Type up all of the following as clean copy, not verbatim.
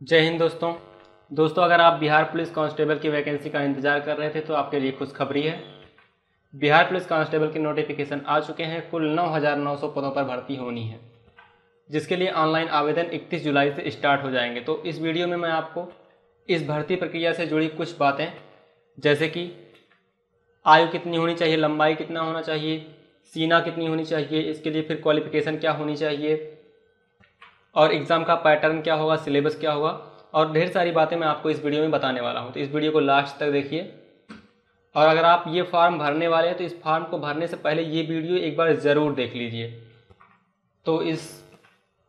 जय हिंद दोस्तों अगर आप बिहार पुलिस कांस्टेबल की वैकेंसी का इंतजार कर रहे थे तो आपके लिए खुशखबरी है। बिहार पुलिस कांस्टेबल के नोटिफिकेशन आ चुके हैं। कुल 9,900 पदों पर भर्ती होनी है, जिसके लिए ऑनलाइन आवेदन 31 जुलाई से स्टार्ट हो जाएंगे। तो इस वीडियो में मैं आपको इस भर्ती प्रक्रिया से जुड़ी कुछ बातें, जैसे कि आयु कितनी होनी चाहिए, लंबाई कितना होना चाहिए, सीना कितनी होनी चाहिए, इसके लिए फिर क्वालिफिकेशन क्या होनी चाहिए, और एग्ज़ाम का पैटर्न क्या होगा, सिलेबस क्या होगा, और ढेर सारी बातें मैं आपको इस वीडियो में बताने वाला हूं। तो इस वीडियो को लास्ट तक देखिए। और अगर आप ये फॉर्म भरने वाले हैं तो इस फॉर्म को भरने से पहले ये वीडियो एक बार ज़रूर देख लीजिए। तो इस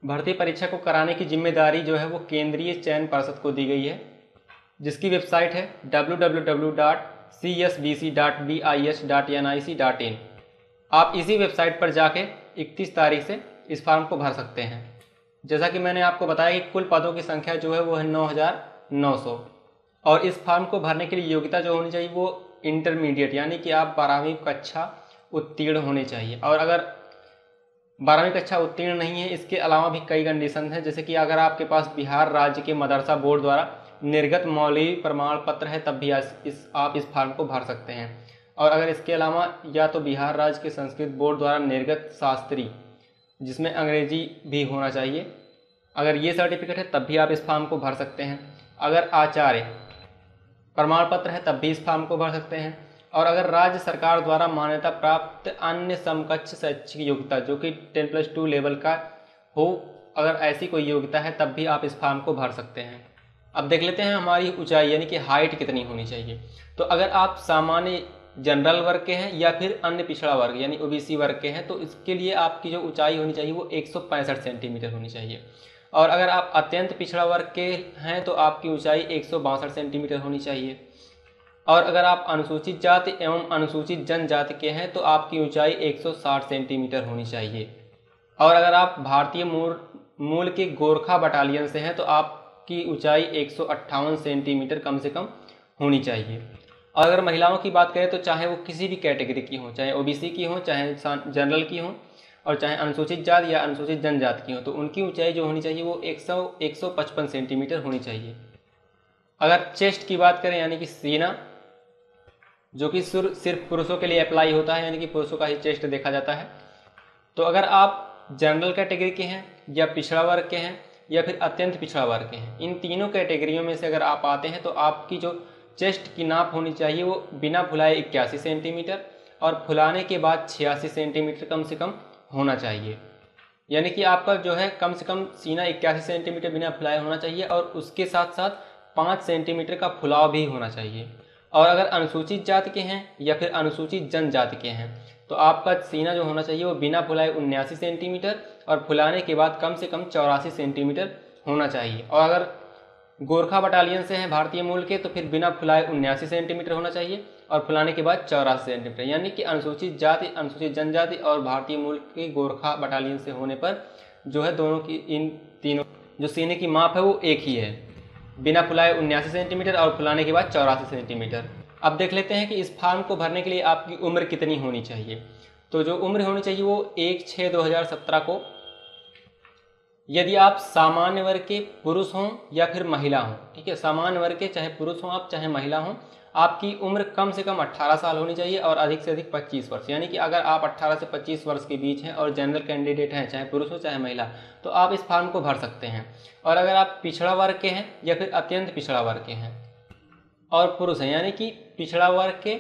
भर्ती परीक्षा को कराने की जिम्मेदारी जो है वो केंद्रीय चयन पर्षद को दी गई है, जिसकी वेबसाइट है www.csbc.bis.nic.in। आप इसी वेबसाइट पर जाके 31 तारीख से इस फॉर्म को भर सकते हैं। जैसा कि मैंने आपको बताया कि कुल पदों की संख्या जो है वो है 9,900। और इस फॉर्म को भरने के लिए योग्यता जो होनी चाहिए वो इंटरमीडिएट, यानी कि आप 12वीं कक्षा उत्तीर्ण होने चाहिए। और अगर 12वीं कक्षा उत्तीर्ण नहीं है, इसके अलावा भी कई कंडीशन हैं, जैसे कि अगर आपके पास बिहार राज्य के मदरसा बोर्ड द्वारा निर्गत मौलवी प्रमाण पत्र है तब भी आप इस फॉर्म को भर सकते हैं। और अगर इसके अलावा या तो बिहार राज्य के संस्कृत बोर्ड द्वारा निर्गत शास्त्री, जिसमें अंग्रेजी भी होना चाहिए, अगर ये सर्टिफिकेट है तब भी आप इस फॉर्म को भर सकते हैं। अगर आचार्य प्रमाण पत्र है तब भी इस फॉर्म को भर सकते हैं। और अगर राज्य सरकार द्वारा मान्यता प्राप्त अन्य समकक्ष शैक्षिक योग्यता जो कि 10+2 लेवल का हो, अगर ऐसी कोई योग्यता है तब भी आप इस फॉर्म को भर सकते हैं। अब देख लेते हैं हमारी ऊंचाई यानी कि हाइट कितनी होनी चाहिए। तो अगर आप सामान्य जनरल वर्ग के हैं या फिर अन्य पिछड़ा वर्ग यानी ओबीसी वर्ग के हैं तो इसके लिए आपकी जो ऊंचाई होनी चाहिए वो 165 सेंटीमीटर होनी चाहिए। और अगर आप अत्यंत पिछड़ा वर्ग के हैं तो आपकी ऊंचाई 162 सेंटीमीटर होनी चाहिए। और अगर आप अनुसूचित जाति एवं अनुसूचित जनजाति के हैं तो आपकी ऊंचाई 160 सेंटीमीटर होनी चाहिए। और अगर आप भारतीय मूल के गोरखा बटालियन से हैं तो आपकी ऊंचाई 158 सेंटीमीटर कम से कम होनी चाहिए। और अगर महिलाओं की बात करें तो चाहे वो किसी भी कैटेगरी की हो, चाहे ओबीसी की हो, चाहे जनरल की हो, और चाहे अनुसूचित जाति या अनुसूचित जनजाति की हो, तो उनकी ऊंचाई जो होनी चाहिए वो 155 सेंटीमीटर होनी चाहिए। अगर चेस्ट की बात करें यानी कि सीना, जो कि सिर्फ पुरुषों के लिए अप्लाई होता है, यानी कि पुरुषों का ही चेस्ट देखा जाता है। तो अगर आप जनरल कैटेगरी के हैं या पिछड़ा वर्ग के हैं या फिर अत्यंत पिछड़ा वर्ग के हैं, इन तीनों कैटेगरियों में से अगर आप आते हैं तो आपकी जो चेस्ट की नाप होनी चाहिए वो बिना फुलाए 81 सेंटीमीटर और फुलाने के बाद 86 सेंटीमीटर कम से कम होना चाहिए। यानी कि आपका जो है कम से कम सीना 81 सेंटीमीटर बिना फुलाए होना चाहिए और उसके साथ साथ 5 सेंटीमीटर का फुलाव भी होना चाहिए। और अगर अनुसूचित जाति के हैं या फिर अनुसूचित जनजाति के हैं तो आपका सीना जो होना चाहिए वो बिना फुलाए 79 सेंटीमीटर और फुलाने के बाद कम से कम 84 सेंटीमीटर होना चाहिए। और अगर गोरखा बटालियन से हैं भारतीय मूल के तो फिर बिना फुलाए 79 सेंटीमीटर होना चाहिए और फुलाने के बाद 84 सेंटीमीटर। यानी कि अनुसूचित जाति, अनुसूचित जनजाति और भारतीय मूल के गोरखा बटालियन से होने पर जो है दोनों की, इन तीनों जो सीने की माप है वो एक ही है, बिना फुलाए 79 सेंटीमीटर और फुलाने के बाद 84 सेंटीमीटर। अब देख लेते हैं कि इस फॉर्म को भरने के लिए आपकी उम्र कितनी होनी चाहिए। तो जो उम्र होनी चाहिए वो 1/6/2017 को, यदि आप सामान्य वर्ग के पुरुष हों या फिर महिला हों, ठीक है, सामान्य वर्ग के चाहे पुरुष हों आप चाहे महिला हों, आपकी उम्र कम से कम 18 साल होनी चाहिए और अधिक से अधिक 25 वर्ष। यानी कि अगर आप 18 से 25 वर्ष के बीच हैं और जनरल कैंडिडेट हैं, चाहे पुरुष हो चाहे महिला, तो आप इस फॉर्म को भर सकते हैं। और अगर आप पिछड़ा वर्ग के हैं या फिर अत्यंत पिछड़ा वर्ग के हैं और पुरुष हैं, यानी कि पिछड़ा वर्ग के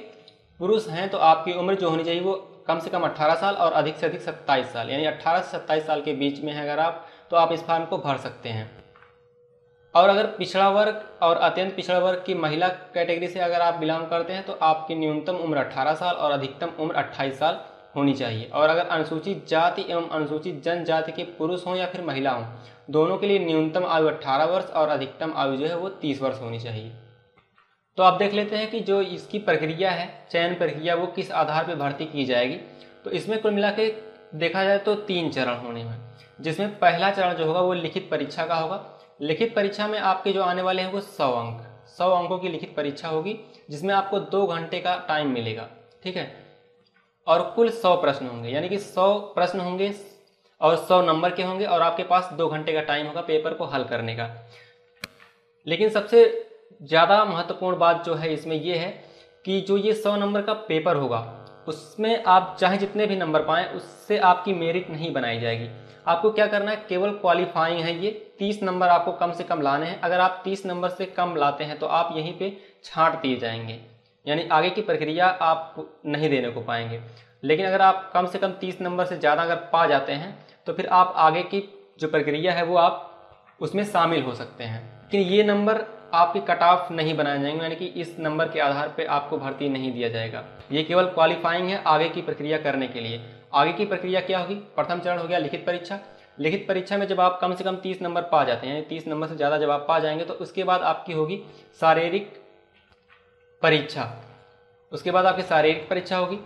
पुरुष हैं, तो आपकी उम्र जो होनी चाहिए वो कम से कम 18 साल और अधिक से अधिक 27 साल, यानी 18 से 27 साल के बीच में है अगर आप, तो आप इस फॉर्म को भर सकते हैं। और अगर पिछड़ा वर्ग और अत्यंत पिछड़ा वर्ग की महिला कैटेगरी से अगर आप बिलोंग करते हैं तो आपकी न्यूनतम उम्र 18 साल और अधिकतम उम्र 28 साल होनी चाहिए। और अगर अनुसूचित जाति एवं अनुसूचित जनजाति के पुरुष हों या फिर महिला हों, दोनों के लिए न्यूनतम आयु 18 वर्ष और अधिकतम आयु जो है वो 30 वर्ष होनी चाहिए। तो आप देख लेते हैं कि जो इसकी प्रक्रिया है, चयन प्रक्रिया, वो किस आधार पर भर्ती की जाएगी। तो इसमें कुल मिला के देखा जाए तो 3 चरण होने हैं, जिसमें पहला चरण जो होगा वो लिखित परीक्षा का होगा। लिखित परीक्षा में आपके जो आने वाले हैं वो 100 अंकों की लिखित परीक्षा होगी, जिसमें आपको 2 घंटे का टाइम मिलेगा, ठीक है। और कुल 100 प्रश्न होंगे, यानी कि 100 प्रश्न होंगे और 100 नंबर के होंगे और आपके पास 2 घंटे का टाइम होगा पेपर को हल करने का। लेकिन सबसे ज़्यादा महत्वपूर्ण बात जो है इसमें ये है कि जो ये 100 नंबर का पेपर होगा उसमें आप चाहे जितने भी नंबर पाएँ उससे आपकी मेरिट नहीं बनाई जाएगी। आपको क्या करना है, केवल क्वालिफाइंग है ये, 30 नंबर आपको कम से कम लाने हैं। अगर आप 30 नंबर से कम लाते हैं तो आप यहीं पे छांट दिए जाएंगे, यानी आगे की प्रक्रिया आप नहीं देने को पाएंगे। लेकिन अगर आप कम से कम 30 नंबर से ज़्यादा अगर पा जाते हैं तो फिर आप आगे की जो प्रक्रिया है वो आप उसमें शामिल हो सकते हैं। लेकिन ये नंबर आपके कट ऑफ नहीं बनाए जाएंगे, यानी कि इस नंबर के आधार पर आपको भर्ती नहीं दिया जाएगा। ये केवल क्वालिफाइंग है आगे की प्रक्रिया करने के लिए। आगे की प्रक्रिया क्या होगी, प्रथम चरण हो गया लिखित परीक्षा। लिखित परीक्षा में जब आप कम से कम 30 नंबर पा जाते हैं, 30 नंबर से ज़्यादा जब आप पा जाएंगे तो उसके बाद आपकी होगी शारीरिक परीक्षा। उसके बाद आपकी शारीरिक परीक्षा होगी,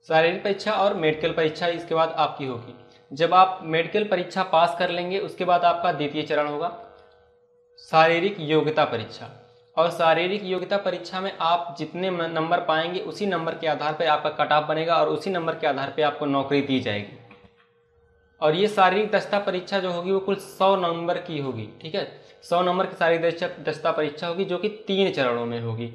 शारीरिक परीक्षा और मेडिकल परीक्षा इसके बाद आपकी होगी। जब आप मेडिकल परीक्षा पास कर लेंगे उसके बाद आपका द्वितीय चरण होगा शारीरिक योग्यता परीक्षा। और शारीरिक योग्यता परीक्षा में आप जितने नंबर पाएंगे उसी नंबर के आधार पर आपका कट ऑफ बनेगा और उसी नंबर के आधार पर आपको नौकरी दी जाएगी। और ये शारीरिक दक्षता परीक्षा जो होगी वो कुल 100 नंबर की होगी, ठीक है। 100 नंबर की शारीरिक दक्षता परीक्षा होगी जो कि 3 चरणों में होगी,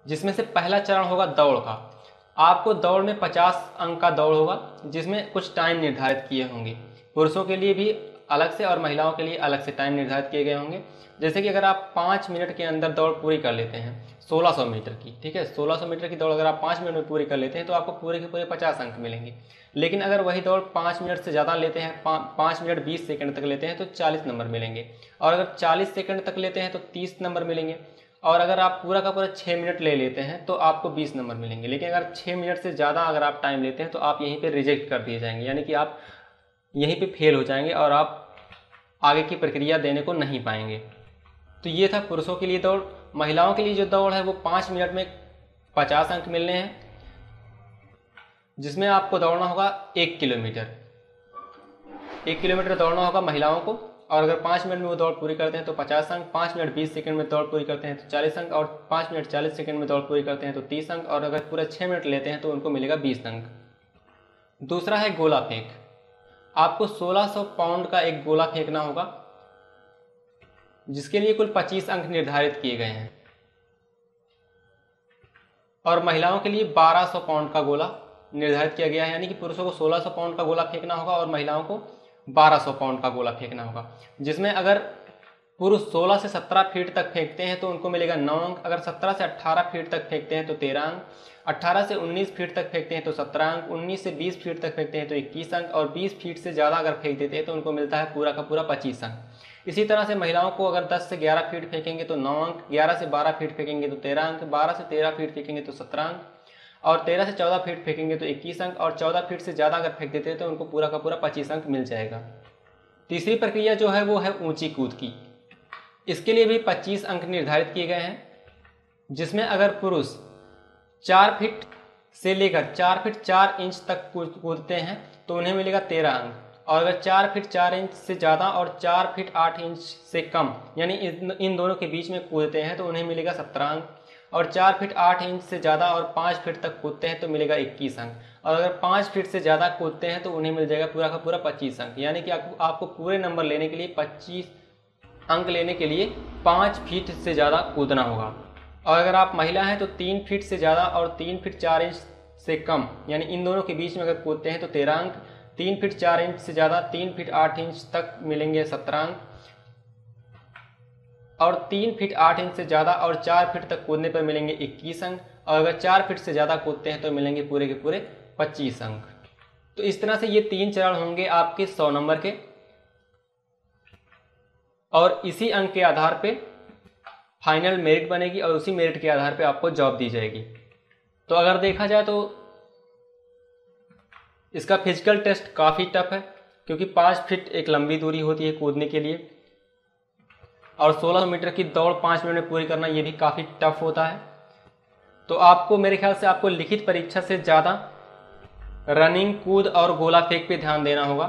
जिसमें से पहला चरण होगा दौड़ का। आपको दौड़ में 50 अंक का दौड़ होगा जिसमें कुछ टाइम निर्धारित किए होंगे। पुरुषों के लिए भी अलग से और महिलाओं के लिए अलग से टाइम निर्धारित किए गए होंगे। जैसे कि अगर आप 5 मिनट के अंदर दौड़ पूरी कर लेते हैं 1600 मीटर की, ठीक है, 1600 मीटर की दौड़ अगर आप 5 मिनट में पूरी कर लेते हैं तो आपको पूरे के पूरे 50 अंक मिलेंगे। लेकिन अगर वही दौड़ 5 मिनट से ज़्यादा लेते हैं, 5 मिनट 20 सेकंड तक लेते हैं तो 40 नंबर मिलेंगे। और अगर 40 सेकंड तक लेते हैं तो 30 नंबर मिलेंगे। और अगर आप पूरा का पूरा 6 मिनट ले लेते हैं तो आपको 20 नंबर मिलेंगे। लेकिन अगर 6 मिनट से ज़्यादा अगर आप टाइम लेते हैं तो आप यहीं पे रिजेक्ट कर दिए जाएंगे, यानी कि आप यहीं पे फेल हो जाएंगे और आप आगे की प्रक्रिया देने को नहीं पाएंगे। तो ये था पुरुषों के लिए दौड़। महिलाओं के लिए जो दौड़ है वो 5 मिनट में 50 अंक मिलने हैं, जिसमें आपको दौड़ना होगा 1 किलोमीटर। 1 किलोमीटर दौड़ना होगा महिलाओं को। और अगर 5 मिनट में वो दौड़ पूरी करते हैं तो 50 अंक, 5 मिनट 20 सेकंड में दौड़ पूरी करते हैं तो 40 अंक, और 5 मिनट 40 सेकंड में दौड़ पूरी करते हैं तो 30 अंक, और अगर पूरा 6 मिनट लेते हैं तो उनको मिलेगा 20 अंक। दूसरा है गोला फेंक। आपको 1600 पाउंड का एक गोला फेंकना होगा, जिसके लिए कुल 25 अंक निर्धारित किए गए हैं। और महिलाओं के लिए 1200 पाउंड का गोला निर्धारित किया गया है, यानी कि पुरुषों को 1600 पाउंड का गोला फेंकना होगा और महिलाओं को 1200 पाउंड का गोला फेंकना होगा। जिसमें अगर पुरुष 16 से 17 फीट तक फेंकते हैं तो उनको मिलेगा 9 अंक। अगर 17 से 18 फीट तक फेंकते हैं तो 13 अंक। 18 से 19 फीट तक फेंकते हैं तो 17 अंक। 19 से 20 फीट तक फेंकते हैं तो 21 अंक। और 20 फीट से ज़्यादा अगर फेंक देते हैं तो उनको मिलता है पूरा का पूरा 25 अंक। इसी तरह से महिलाओं को अगर 10 से 11 फीट फेंकेंगे तो 9 अंक। 11 से 12 फीट फेंकेंगे तो 13 अंक। 12 से 13 फीट फेंकेंगे तो 17 अंक। और 13 से 14 फीट फेंकेंगे तो 21 अंक। और 14 फीट से ज़्यादा अगर फेंक देते हैं तो उनको पूरा का पूरा 25 अंक मिल जाएगा। तीसरी प्रक्रिया जो है वो है ऊंची कूद की। इसके लिए भी 25 अंक निर्धारित किए गए हैं, जिसमें अगर पुरुष 4 फीट से लेकर 4 फीट 4 इंच तक कूदते हैं तो उन्हें मिलेगा 13 अंक। और अगर 4 फीट 4 इंच से ज़्यादा और 4 फीट 8 इंच से कम यानी इन दोनों के बीच में कूदते हैं तो उन्हें मिलेगा 17 अंक। और 4 फीट 8 इंच से ज़्यादा और 5 फीट तक कूदते हैं तो मिलेगा 21 अंक। और अगर 5 फीट से ज़्यादा कूदते हैं तो उन्हें मिल जाएगा पूरा का पूरा 25 अंक। यानी कि आपको पूरे नंबर लेने के लिए 25 अंक लेने के लिए 5 फीट से ज़्यादा कूदना होगा। और अगर आप महिला हैं तो 3 फीट से ज़्यादा और 3 फीट 4 इंच से कम यानी इन दोनों के बीच में अगर कूदते हैं तो 13 अंक। 3 फीट 4 इंच से ज़्यादा 3 फीट 8 इंच तक मिलेंगे 17 अंक। और 3 फीट 8 इंच से ज़्यादा और 4 फीट तक कूदने पर मिलेंगे 21 अंक। और अगर 4 फीट से ज़्यादा कूदते हैं तो मिलेंगे पूरे के पूरे 25 अंक। तो इस तरह से ये 3 चरण होंगे आपके 100 नंबर के, और इसी अंक के आधार पे फाइनल मेरिट बनेगी और उसी मेरिट के आधार पे आपको जॉब दी जाएगी। तो अगर देखा जाए तो इसका फिजिकल टेस्ट काफ़ी टफ है, क्योंकि 5 फीट एक लंबी दूरी होती है कूदने के लिए, और 1600 मीटर की दौड़ 5 मिनट में पूरी करना ये भी काफ़ी टफ होता है। तो आपको मेरे ख्याल से आपको लिखित परीक्षा से ज़्यादा रनिंग, कूद और गोला फेंक पे ध्यान देना होगा।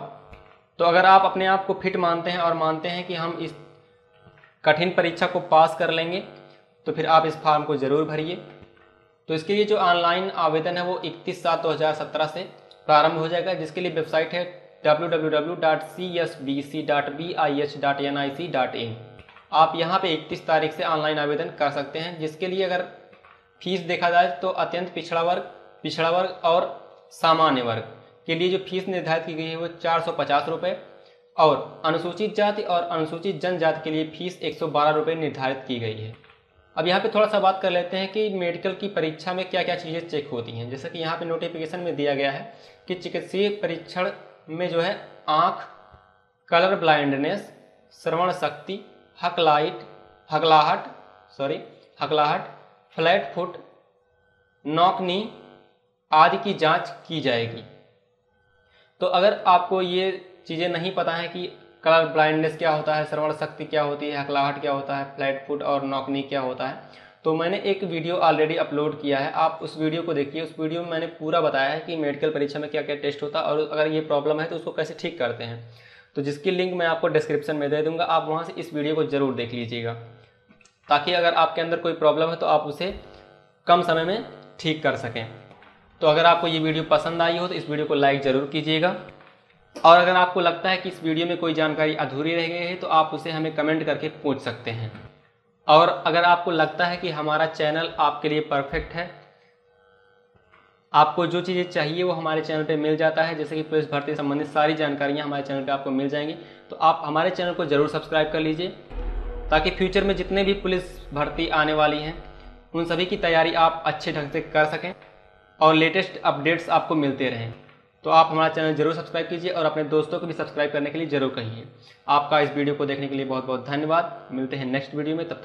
तो अगर आप अपने आप को फिट मानते हैं और मानते हैं कि हम इस कठिन परीक्षा को पास कर लेंगे तो फिर आप इस फॉर्म को ज़रूर भरिए। तो इसके लिए जो ऑनलाइन आवेदन है वो 31/7/2017 से प्रारंभ हो जाएगा, जिसके लिए वेबसाइट है www.csbc.bih.nic.in। आप यहाँ पे 31 तारीख से ऑनलाइन आवेदन कर सकते हैं, जिसके लिए अगर फीस देखा जाए तो अत्यंत पिछड़ा वर्ग और सामान्य वर्ग के लिए जो फीस निर्धारित की गई है वो 450 रुपये और अनुसूचित जाति और अनुसूचित जनजाति के लिए फीस 112 रुपये निर्धारित की गई है। अब यहाँ पे थोड़ा सा बात कर लेते हैं कि मेडिकल की परीक्षा में क्या क्या चीज़ें चेक होती हैं। जैसे कि यहाँ पे नोटिफिकेशन में दिया गया है कि चिकित्सीय परीक्षण में जो है आँख, कलर ब्लाइंडनेस, श्रवण शक्ति, हकलाहट, फ्लैट फुट, नॉक नी आदि की जांच की जाएगी। तो अगर आपको ये चीज़ें नहीं पता है कि कलर ब्लाइंडनेस क्या होता है, श्रवण शक्ति क्या होती है, हकलाहट क्या होता है, फ्लैट फुट और नॉक नी क्या होता है, तो मैंने एक वीडियो ऑलरेडी अपलोड किया है, आप उस वीडियो को देखिए। उस वीडियो में मैंने पूरा बताया है कि मेडिकल परीक्षा में क्या क्या टेस्ट होता है और अगर ये प्रॉब्लम है तो उसको कैसे ठीक करते हैं, तो जिसकी लिंक मैं आपको डिस्क्रिप्शन में दे दूंगा। आप वहाँ से इस वीडियो को ज़रूर देख लीजिएगा, ताकि अगर आपके अंदर कोई प्रॉब्लम है तो आप उसे कम समय में ठीक कर सकें। तो अगर आपको ये वीडियो पसंद आई हो तो इस वीडियो को लाइक ज़रूर कीजिएगा, और अगर आपको लगता है कि इस वीडियो में कोई जानकारी अधूरी रह गई है तो आप उसे हमें कमेंट करके पूछ सकते हैं। और अगर आपको लगता है कि हमारा चैनल आपके लिए परफेक्ट है, आपको जो चीज़ें चाहिए वो हमारे चैनल पे मिल जाता है, जैसे कि पुलिस भर्ती संबंधित सारी जानकारियाँ हमारे चैनल पे आपको मिल जाएंगी, तो आप हमारे चैनल को ज़रूर सब्सक्राइब कर लीजिए, ताकि फ्यूचर में जितने भी पुलिस भर्ती आने वाली हैं उन सभी की तैयारी आप अच्छे ढंग से कर सकें और लेटेस्ट अपडेट्स आपको मिलते रहें। तो आप हमारा चैनल जरूर सब्सक्राइब कीजिए और अपने दोस्तों को भी सब्सक्राइब करने के लिए ज़रूर कहिए। आपका इस वीडियो को देखने के लिए बहुत बहुत धन्यवाद। मिलते हैं नेक्स्ट वीडियो में, तब तक